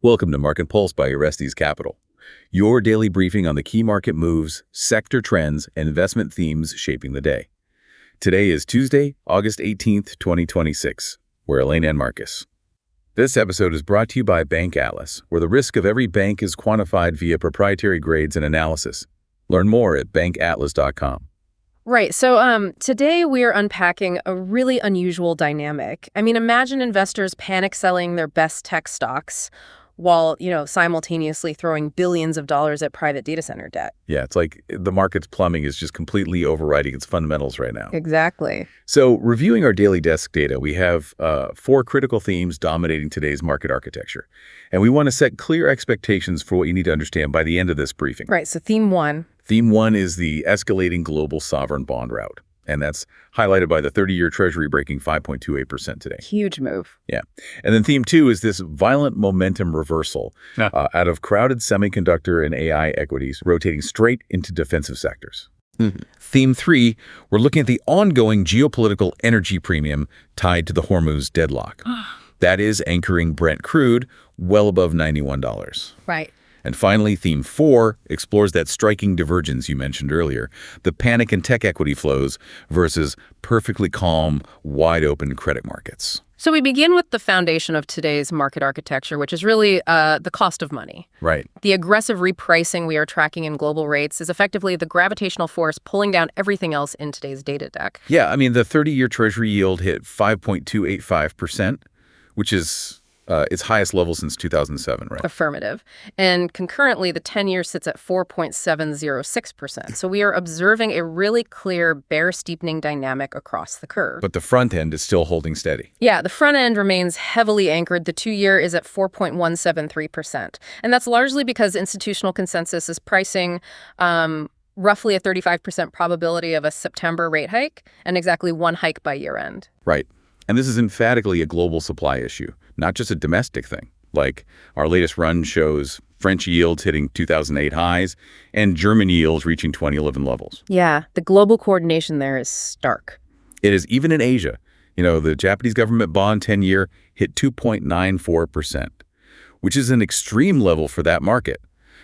Welcome to Market Pulse by Orestes Capital, your daily briefing on the key market moves, sector trends, and investment themes shaping the day. Today is Tuesday, August 18th, 2026. We're Elaine and Marcus. This episode is brought to you by Bank Atlas, where the risk of every bank is quantified via proprietary grades and analysis. Learn more at bankatlas.com. Right. So today we are unpacking a really unusual dynamic. Imagine investors panic selling their best tech stocks while, simultaneously throwing billions of dollars at private data center debt. Yeah, it's like the market's plumbing is just completely overriding its fundamentals right now. Exactly. So reviewing our daily desk data, we have four critical themes dominating today's market architecture. And we want to set clear expectations for what you need to understand by the end of this briefing. Right. So theme one. Theme one is the escalating global sovereign bond rout. And that's highlighted by the 30-year Treasury breaking 5.28% today. Huge move. Yeah. And then theme two is this violent momentum reversal out of crowded semiconductor and AI equities rotating straight into defensive sectors. Theme three, we're looking at the ongoing geopolitical energy premium tied to the Hormuz deadlock. That is anchoring Brent crude well above $91. Right. And finally, theme four explores that striking divergence you mentioned earlier, the panic in tech equity flows versus perfectly calm, wide-open credit markets. So we begin with the foundation of today's market architecture, which is really the cost of money. Right. The aggressive repricing we are tracking in global rates is effectively the gravitational force pulling down everything else in today's data deck. Yeah, the 30-year Treasury yield hit 5.285%, which is its highest level since 2007, right? Affirmative. And concurrently, the 10-year sits at 4.706%. So we are observing a really clear bear steepening dynamic across the curve. But the front end is still holding steady. Yeah, the front end remains heavily anchored. The 2-year is at 4.173%. And that's largely because institutional consensus is pricing roughly a 35% probability of a September rate hike and exactly one hike by year end. Right. And this is emphatically a global supply issue, not just a domestic thing. Like our latest run shows French yields hitting 2008 highs and German yields reaching 2011 levels. Yeah, the global coordination there is stark. It is even in Asia. The Japanese government bond 10-year hit 2.94%, which is an extreme level for that market.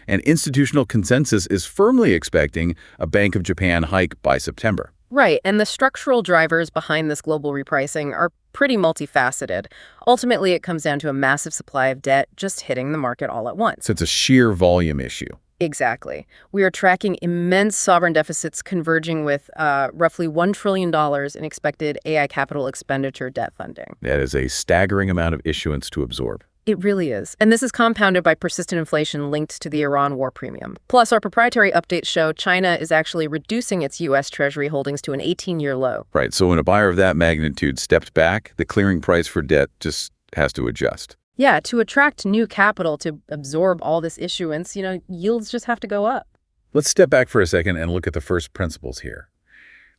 And institutional consensus is firmly expecting a Bank of Japan hike by September. Right, and the structural drivers behind this global repricing are pretty multifaceted. Ultimately, it comes down to a massive supply of debt just hitting the market all at once. So it's a sheer volume issue. Exactly. We are tracking immense sovereign deficits converging with roughly $1 trillion in expected AI capital expenditure debt funding. That is a staggering amount of issuance to absorb. It really is. And this is compounded by persistent inflation linked to the Iran war premium. Plus, our proprietary updates show China is actually reducing its U.S. Treasury holdings to an 18-year low. Right. So when a buyer of that magnitude steps back, the clearing price for debt just has to adjust. Yeah, to attract new capital to absorb all this issuance, yields just have to go up. Let's step back for a second and look at the first principles here.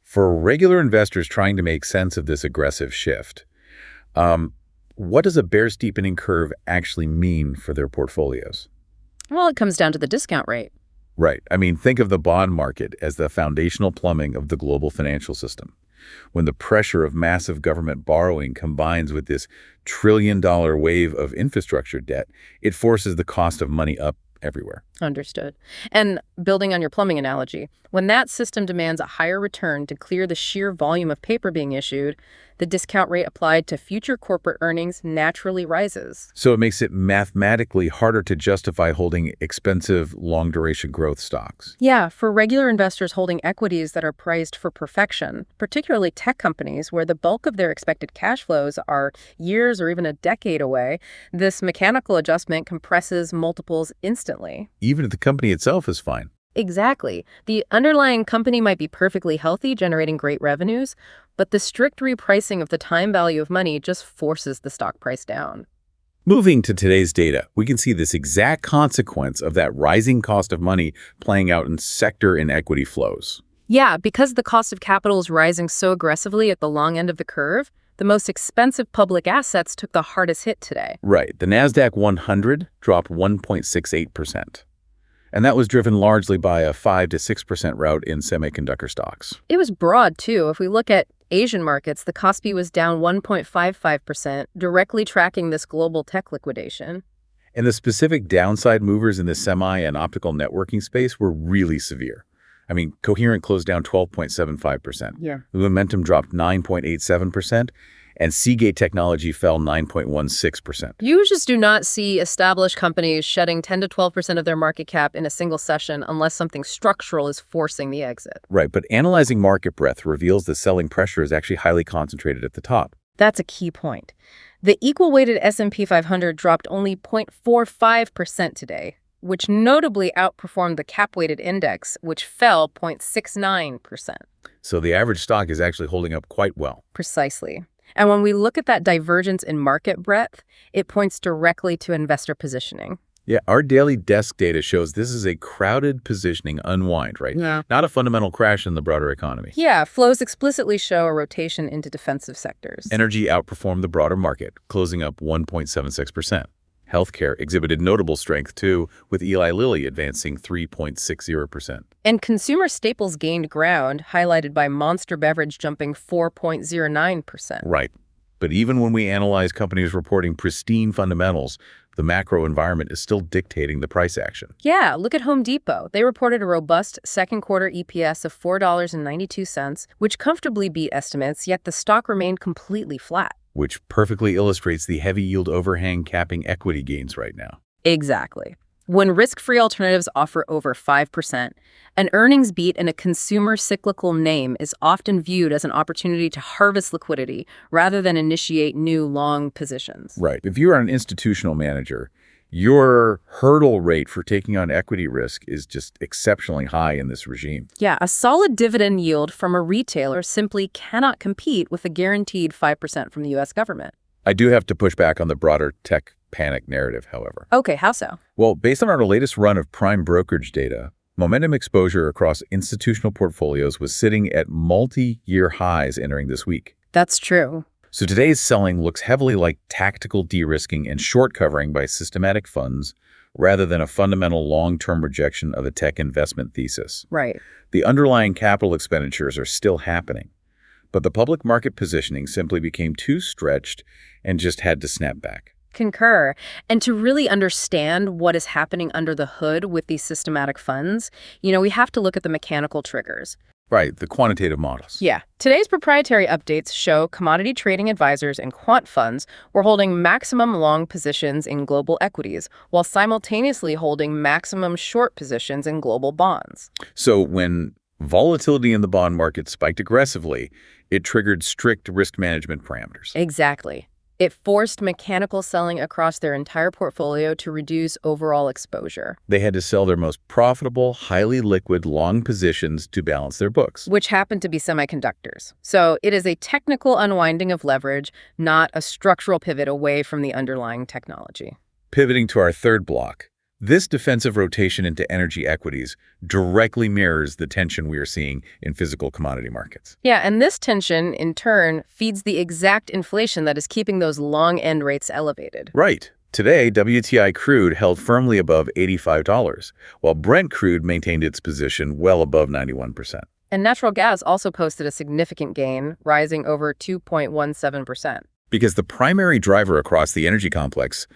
For regular investors trying to make sense of this aggressive shift, what does a bear steepening curve actually mean for their portfolios? Well, it comes down to the discount rate. Right. Think of the bond market as the foundational plumbing of the global financial system. When the pressure of massive government borrowing combines with this trillion-dollar wave of infrastructure debt, it forces the cost of money up everywhere. Understood. And building on your plumbing analogy, when that system demands a higher return to clear the sheer volume of paper being issued, the discount rate applied to future corporate earnings naturally rises. So it makes it mathematically harder to justify holding expensive, long-duration growth stocks. Yeah, for regular investors holding equities that are priced for perfection, particularly tech companies where the bulk of their expected cash flows are years or even a decade away, this mechanical adjustment compresses multiples instantly. Even if the company itself is fine. Exactly. The underlying company might be perfectly healthy, generating great revenues, but the strict repricing of the time value of money just forces the stock price down. Moving to today's data, we can see this exact consequence of that rising cost of money playing out in sector and equity flows. Yeah, because the cost of capital is rising so aggressively at the long end of the curve, the most expensive public assets took the hardest hit today. Right. The NASDAQ 100 dropped 1.68%. And that was driven largely by a 5 to 6% rout in semiconductor stocks. It was broad, too. If we look at Asian markets, the Kospi was down 1.55%, directly tracking this global tech liquidation. And the specific downside movers in the semi and optical networking space were really severe. I mean, Coherent closed down 12.75%. Yeah. Momentum dropped 9.87%, and Seagate Technology fell 9.16%. You just do not see established companies shedding 10 to 12% of their market cap in a single session unless something structural is forcing the exit. Right, but analyzing market breadth reveals the selling pressure is actually highly concentrated at the top. That's a key point. The equal-weighted S&P 500 dropped only 0.45% today, which notably outperformed the cap-weighted index, which fell 0.69%. So the average stock is actually holding up quite well. Precisely. And when we look at that divergence in market breadth, it points directly to investor positioning. Yeah, our daily desk data shows this is a crowded positioning unwind, right? Yeah. Not a fundamental crash in the broader economy. Yeah, flows explicitly show a rotation into defensive sectors. Energy outperformed the broader market, closing up 1.76%. Healthcare exhibited notable strength, too, with Eli Lilly advancing 3.60%. And consumer staples gained ground, highlighted by Monster Beverage jumping 4.09%. Right. But even when we analyze companies reporting pristine fundamentals, the macro environment is still dictating the price action. Yeah, look at Home Depot. They reported a robust second quarter EPS of $4.92, which comfortably beat estimates, yet the stock remained completely flat. Which perfectly illustrates the heavy yield overhang capping equity gains right now. Exactly. When risk-free alternatives offer over 5%, an earnings beat in a consumer cyclical name is often viewed as an opportunity to harvest liquidity rather than initiate new long positions. Right. If you are an institutional manager, your hurdle rate for taking on equity risk is just exceptionally high in this regime. Yeah, a solid dividend yield from a retailer simply cannot compete with a guaranteed 5% from the U.S. government. I do have to push back on the broader tech panic narrative, however. Okay, how so? Well, based on our latest run of prime brokerage data, momentum exposure across institutional portfolios was sitting at multi-year highs entering this week. That's true. So today's selling looks heavily like tactical de-risking and short covering by systematic funds rather than a fundamental long-term rejection of a tech investment thesis. Right. The underlying capital expenditures are still happening, but the public market positioning simply became too stretched and just had to snap back. Concur. And to really understand what is happening under the hood with these systematic funds, we have to look at the mechanical triggers. Right, the quantitative models. Yeah. Today's proprietary updates show commodity trading advisors and quant funds were holding maximum long positions in global equities while simultaneously holding maximum short positions in global bonds. So when volatility in the bond market spiked aggressively, it triggered strict risk management parameters. Exactly. It forced mechanical selling across their entire portfolio to reduce overall exposure. They had to sell their most profitable, highly liquid, long positions to balance their books. Which happened to be semiconductors. So it is a technical unwinding of leverage, not a structural pivot away from the underlying technology. Pivoting to our third block, this defensive rotation into energy equities directly mirrors the tension we are seeing in physical commodity markets. Yeah, and this tension, in turn, feeds the exact inflation that is keeping those long end rates elevated. Right. Today, WTI crude held firmly above $85, while Brent crude maintained its position well above 91%. And natural gas also posted a significant gain, rising over 2.17%. Because the primary driver across the energy complex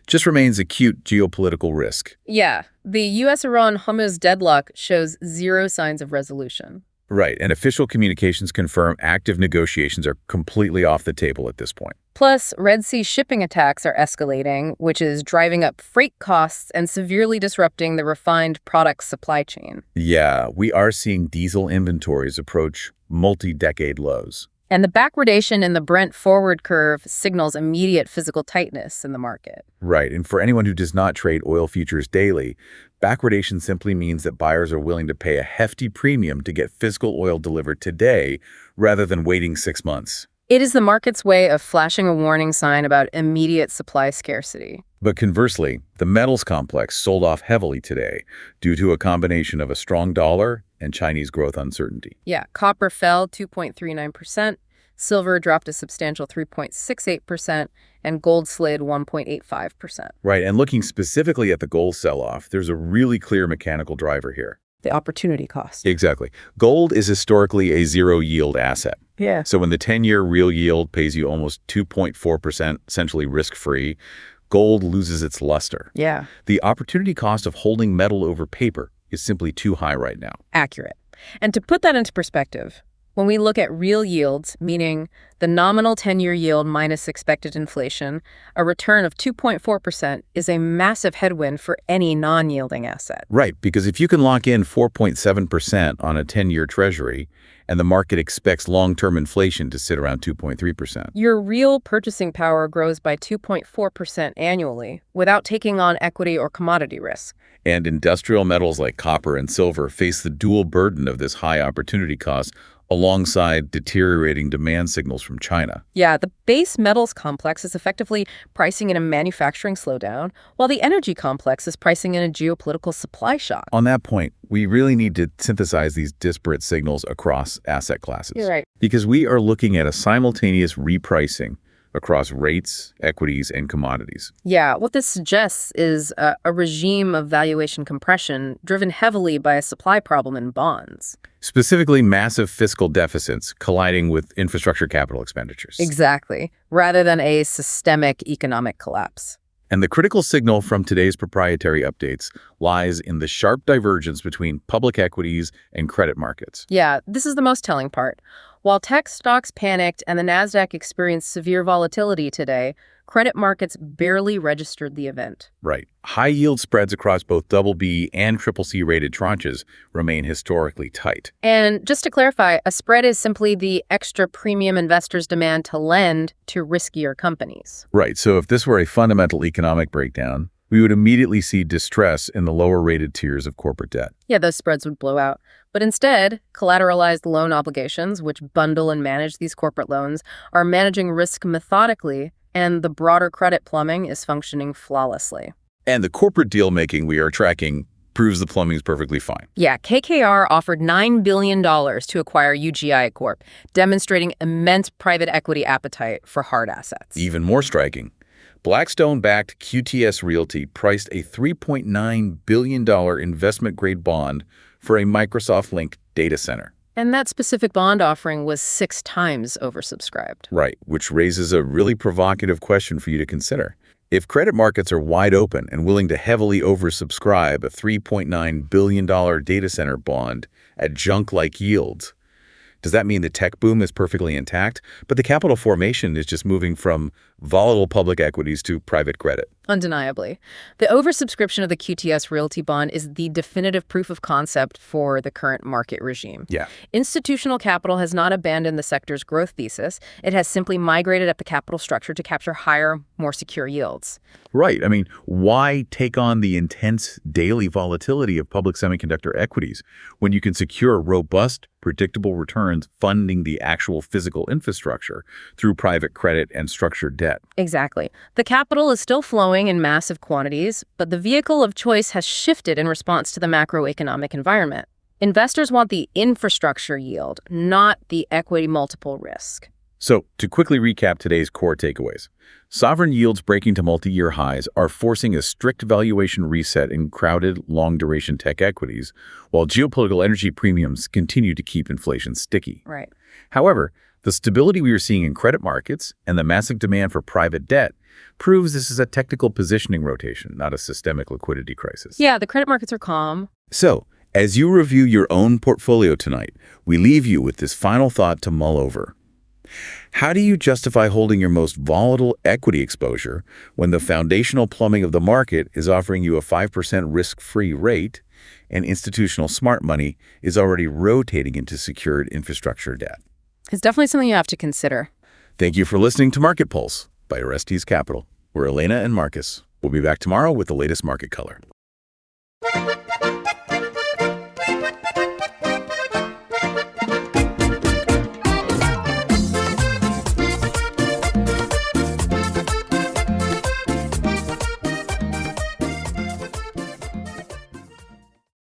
just remains acute geopolitical risk. Yeah, the U.S.-Iran-Hormuz deadlock shows zero signs of resolution. Right, and official communications confirm active negotiations are completely off the table at this point. Plus, Red Sea shipping attacks are escalating, which is driving up freight costs and severely disrupting the refined products supply chain. Yeah, we are seeing diesel inventories approach multi-decade lows. And the backwardation in the Brent forward curve signals immediate physical tightness in the market. Right, and for anyone who does not trade oil futures daily, backwardation simply means that buyers are willing to pay a hefty premium to get physical oil delivered today rather than waiting 6 months. It is the market's way of flashing a warning sign about immediate supply scarcity. But conversely, the metals complex sold off heavily today due to a combination of a strong dollar and Chinese growth uncertainty. Yeah, copper fell 2.39%, silver dropped a substantial 3.68%, and gold slid 1.85%. Right, and looking specifically at the gold sell-off, there's a really clear mechanical driver here. The opportunity cost. Exactly. Gold is historically a zero-yield asset. Yeah. So when the 10-year real yield pays you almost 2.4%, essentially risk-free, gold loses its luster. Yeah. The opportunity cost of holding metal over paper is simply too high right now. Accurate. And to put that into perspective, when we look at real yields, meaning the nominal 10-year yield minus expected inflation, a return of 2.4% is a massive headwind for any non-yielding asset. Right, because if you can lock in 4.7% on a 10-year treasury and the market expects long-term inflation to sit around 2.3%. Your real purchasing power grows by 2.4% annually without taking on equity or commodity risk. And industrial metals like copper and silver face the dual burden of this high opportunity cost alongside deteriorating demand signals from China. Yeah, the base metals complex is effectively pricing in a manufacturing slowdown, while the energy complex is pricing in a geopolitical supply shock. On that point, we really need to synthesize these disparate signals across asset classes. You're right. Because we are looking at a simultaneous repricing across rates, equities, and commodities. Yeah, what this suggests is a regime of valuation compression driven heavily by a supply problem in bonds. Specifically, massive fiscal deficits colliding with infrastructure capital expenditures. Exactly, rather than a systemic economic collapse. And the critical signal from today's proprietary updates lies in the sharp divergence between public equities and credit markets. Yeah, this is the most telling part. While tech stocks panicked and the Nasdaq experienced severe volatility today, credit markets barely registered the event. Right. High-yield spreads across both BB and CCC rated tranches remain historically tight. And just to clarify, a spread is simply the extra premium investors demand to lend to riskier companies. Right. So if this were a fundamental economic breakdown, we would immediately see distress in the lower-rated tiers of corporate debt. Yeah, those spreads would blow out. But instead, collateralized loan obligations, which bundle and manage these corporate loans, are managing risk methodically, and the broader credit plumbing is functioning flawlessly. And the corporate deal-making we are tracking proves the plumbing is perfectly fine. Yeah, KKR offered $9 billion to acquire UGI Corp, demonstrating immense private equity appetite for hard assets. Even more striking, Blackstone-backed QTS Realty priced a $3.9 billion investment-grade bond for a Microsoft-linked data center. And that specific bond offering was 6 times oversubscribed. Right, which raises a really provocative question for you to consider. If credit markets are wide open and willing to heavily oversubscribe a $3.9 billion data center bond at junk-like yields, does that mean the tech boom is perfectly intact, but the capital formation is just moving from volatile public equities to private credit? Undeniably. The oversubscription of the QTS Realty bond is the definitive proof of concept for the current market regime. Yeah. Institutional capital has not abandoned the sector's growth thesis. It has simply migrated up the capital structure to capture higher, more secure yields. Right. I mean, why take on the intense daily volatility of public semiconductor equities when you can secure robust, predictable returns funding the actual physical infrastructure through private credit and structured debt? Exactly. The capital is still flowing in massive quantities, but the vehicle of choice has shifted in response to the macroeconomic environment. Investors want the infrastructure yield, not the equity multiple risk. So, to quickly recap today's core takeaways, sovereign yields breaking to multi-year highs are forcing a strict valuation reset in crowded, long-duration tech equities, while geopolitical energy premiums continue to keep inflation sticky. Right. However, the stability we are seeing in credit markets and the massive demand for private debt proves this is a technical positioning rotation, not a systemic liquidity crisis. Yeah, the credit markets are calm. So, as you review your own portfolio tonight, we leave you with this final thought to mull over. How do you justify holding your most volatile equity exposure when the foundational plumbing of the market is offering you a 5% risk-free rate and institutional smart money is already rotating into secured infrastructure debt? It's definitely something you have to consider. Thank you for listening to Market Pulse by Orestes Capital. We're Elena and Marcus. We'll be back tomorrow with the latest market color.